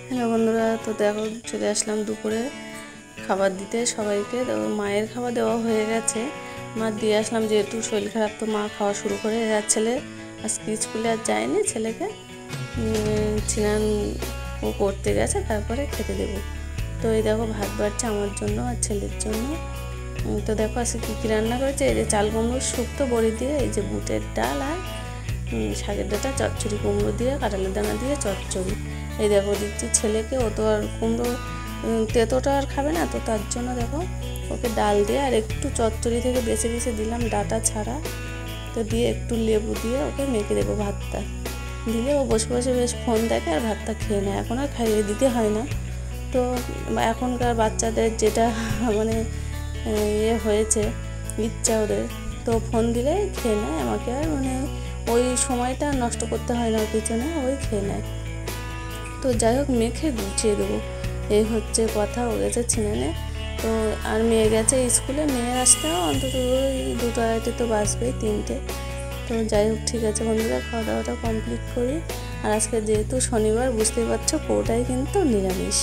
Hello বন্ধুরা, তো দেখো চলে আসলাম দুপুরে খাবার দিতে সবাইকে। তো মায়ের খাবার দেওয়া হয়ে গেছে, মা দিয়ে আসলাম যেহেতু শরীর খারাপ, তো মা খাওয়া শুরু করে। আর ছেলে আজকে স্কুলে আর যায়নি, ছেলেকে স্নান ও করতে গেছে, তারপরে খেতে দেবো। তো এই দেখো ভাত বাড়ছে আমার জন্য আর ছেলের জন্য। তো দেখো আজকে কী কী রান্না করেছে, এই যে চাল কুমড়োর শুক্তো বড়ি দিয়ে, এই যে বুটের ডাল আর শাকের ডাঁটা চচ্চড়ি, কুমড়ো দিয়ে কাঁঠালের দানা দিয়ে চচ্চড়ি। এই দেখো দিচ্ছি ছেলেকে, ও তো আর কুমড়ো তেঁতোটা আর খাবে না, তো তার জন্য দেখো ওকে ডাল দিয়ে আর একটু চচ্চড়ি থেকে বেছে বেছে দিলাম, ডাঁটা ছাড়া। তো দিয়ে একটু লেবু দিয়ে ওকে মেখে দেবো ভাতটা, দিলে ও বসে বসে বেশ ফোন দেখে আর ভাতটা খেয়ে নেয়। এখন আর খাইয়ে দিতে হয় না। তো এখনকার বাচ্চাদের যেটা মানে হয়েছে ইচ্ছা ওদের, তো ফোন দিলে খেয়ে নেয়, আমাকে আর মানে ওই সময়টা নষ্ট করতে হয় না, পিছনে ওই খেয়ে নেয়। তো যাই হোক মেখে গুছিয়ে দেবো, এই হচ্ছে কথা। ও গেছে ছিনানে, তো আর মেয়ে গেছে স্কুলে, মেয়ের আসতে অন্তত ওই 2টা-2:30 তো বাজবেই, 3টে। তো যাই হোক ঠিক আছে বন্ধুরা, খাওয়া দাওয়াটা কমপ্লিট করি। আর আজকে যেহেতু শনিবার, বুঝতেই পারছো পুরোটাই কিন্তু নিরামিষ।